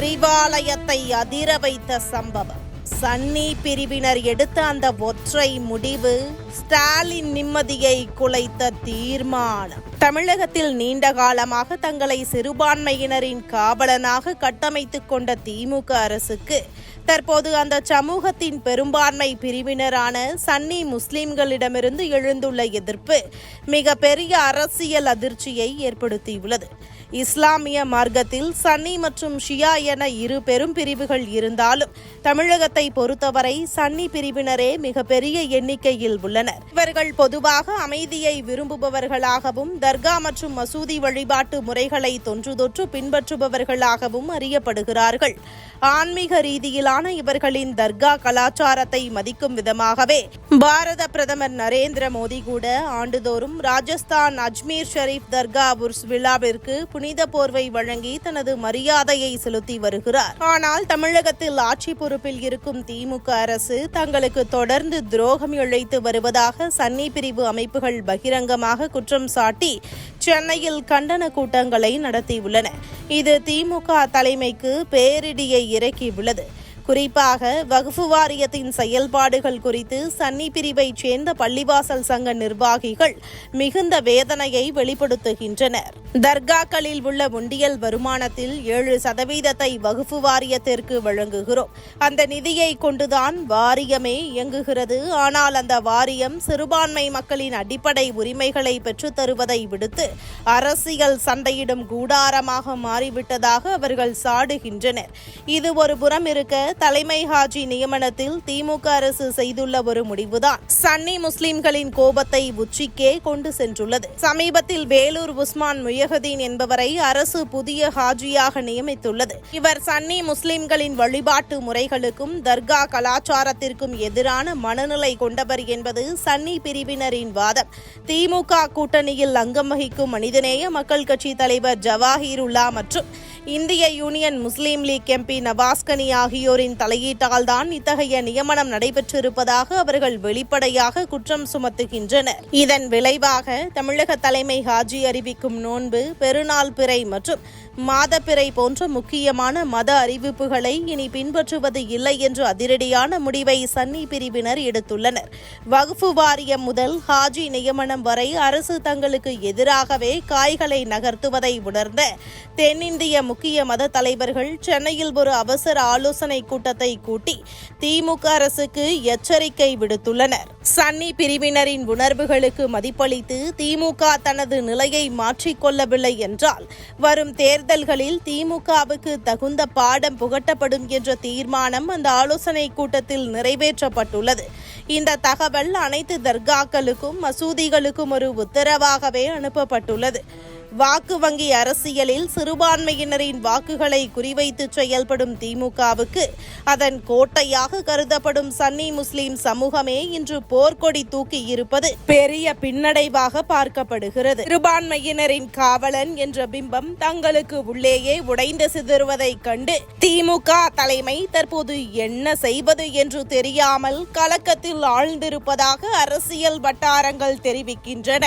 அறிவாலயத்தை அதிர வைத்த சம்பவம். சன்னி பிரிவினர் எடுத்த அந்த ஒற்றை முடிவு ஸ்டாலின் நிம்மதியை குலைத்த தீர்மானம். தமிழகத்தில் நீண்ட காலமாக தங்களை சிறுபான்மையினரின் காவலனாக கட்டமைத்துக் கொண்ட திமுக அரசுக்கு தற்போது அந்த சமூகத்தின் பெரும்பான்மை பிரிவினரான சன்னி முஸ்லிம்களிடமிருந்து எழுந்துள்ள எதிர்ப்பு மிக பெரிய அரசியல் அதிர்ச்சியை ஏற்படுத்தியுள்ளது. இஸ்லாமிய மார்க்கத்தில் சன்னி மற்றும் ஷியா என இரு பெரும் பிரிவுகள் இருந்தாலும் தமிழகத்தை பொறுத்தவரை சன்னி பிரிவினரே மிகப்பெரிய எண்ணிக்கையில் உள்ளனர். இவர்கள் பொதுவாக அமைதியை விரும்புபவர்களாகவும் தர்கா மற்றும் மசூதி வழிபாட்டு முறைகளை தொன்றுதொற்று பின்பற்றுபவர்களாகவும் அறியப்படுகிறார்கள். ஆன்மீக ரீதியிலான இவர்களின் தர்கா கலாச்சாரத்தை மதிக்கும் விதமாகவே பாரத பிரதமர் நரேந்திர மோடி கூட ஆண்டுதோறும் ராஜஸ்தான் அஜ்மீர் ஷரீப் தர்கா உர்ஸ் விழாவிற்கு புனித போர்வை வழங்கி தனது மரியாதையை செலுத்தி வருகிறார். ஆனால் தமிழகத்தில் ஆட்சி பொறுப்பில் இருக்கும் திமுக அரசு தங்களுக்கு தொடர்ந்து துரோகம் இழைத்து வருவதாக சன்னி பிரிவு அமைப்புகள் பகிரங்கமாக குற்றம் சாட்டி சென்னையில் கண்டன கூட்டங்களை நடத்தியுள்ளன. இது திமுக தலைமைக்கு பேரிடியை இறக்கியுள்ளது. குறிப்பாக வக்ஃபு வாரியத்தின் செயல்பாடுகள் குறித்து சன்னி பிரிவைச் சேர்ந்த பள்ளிவாசல் சங்க நிர்வாகிகள் மிகுந்த வேதனையை வெளிப்படுத்துகின்றனர். தர்காக்களில் உள்ள உண்டியல் வருமானத்தில் 7% வக்ஃபு வாரியத்திற்கு வழங்குகிறோம். அந்த நிதியை கொண்டுதான் வாரியமே இயங்குகிறது. ஆனால் அந்த வாரியம் சிறுபான்மை மக்களின் அடிப்படை உரிமைகளை பெற்றுத் தருவதை விடுத்து அரசியல் சண்டையிடும் கூடாரமாக மாறிவிட்டதாக அவர்கள் சாடுகின்றனர். இது ஒரு புறம் இருக்க, தலைமை ஹாஜி நியமனத்தில் திமுக அரசு செய்துள்ள ஒரு முடிவுதான் சன்னி முஸ்லிம்களின் கோபத்தை உச்சிக்கே கொண்டு சென்றுள்ளது. சமீபத்தில் வேலூர் உஸ்மான் முயஹதீன் என்பவரை அரசு புதிய ஹாஜியாக நியமித்துள்ளது. இவர் சன்னி முஸ்லிம்களின் வழிபாட்டு முறைகளுக்கும் தர்கா கலாச்சாரத்திற்கும் எதிரான மனநிலை கொண்டவர் என்பது சன்னி பிரிவினரின் வாதம். திமுக கூட்டணியில் அங்கம் வகிக்கும் மனிதநேய மக்கள் கட்சி தலைவர் ஜவாஹிருல்லா மற்றும் இந்திய யூனியன் முஸ்லீம் லீக் எம்பி நவாஸ்கனி ஆகியோரின் தலையீட்டால் தான் இத்தகைய நியமனம் நடைபெற்றிருப்பதாக அவர்கள் வெளிப்படையாக குற்றம் சுமத்துகின்றனர். இதன் விளைவாக தமிழக தலைமை ஹாஜி அறிவிக்கும் நோன்பு, பெருநாள் பிறை மற்றும் மாதப்பிறை போன்ற முக்கியமான மத அறிவிப்புகளை இனி பின்பற்றுவது இல்லை என்று அதிரடியான முடிவை சன்னி பிரிவினர் எடுத்துள்ளனர். வக்ஃபு வாரியம் முதல் ஹாஜி நியமனம் வரை அரசு தங்களுக்கு எதிராகவே காய்களை நகர்த்துவதை உணர்ந்த தென்னிந்திய முக்கிய மத தலைவர்கள் சென்னையில் ஒரு அவசர ஆலோசனை கூட்டத்தை கூட்டி திமுக அரசுக்கு எச்சரிக்கை விடுத்துள்ளனர். சன்னி பிரிவினரின் உணர்வுகளுக்கு மதிப்பளித்து திமுக தனது நிலையை மாற்றிக்கொள்ளவில்லை என்றால் வரும் தேர்தல்களில் திமுகவுக்கு தகுந்த பாடம் புகட்டப்படும் என்ற தீர்மானம் அந்த ஆலோசனை கூட்டத்தில் நிறைவேற்றப்பட்டுள்ளது. இந்த தகவல் அனைத்து தர்காக்களுக்கும் மசூதிகளுக்கும் ஒரு உத்தரவாகவே அனுப்பப்பட்டுள்ளது. வாக்கு வங்கி அரசியலில் சிறுபான்மையினரின் வாக்குகளை குறிவைத்து செயல்படும் திமுகவுக்கு அதன் கோட்டையாக கருதப்படும் சன்னி முஸ்லிம் சமூகமே இன்று போர்க்கொடி தூக்கி இருப்பது பெரிய பின்னடைவாக பார்க்கப்படுகிறது. சிறுபான்மையினரின் காவலன் என்ற பிம்பம் தங்களுக்கு உள்ளேயே உடைந்து சிதறுவதைக் கண்டு திமுக தலைமை தற்போது என்ன செய்வது என்று தெரியாமல் கலக்கத்தில் ஆழ்ந்திருப்பதாக அரசியல் வட்டாரங்கள் தெரிவிக்கின்றன.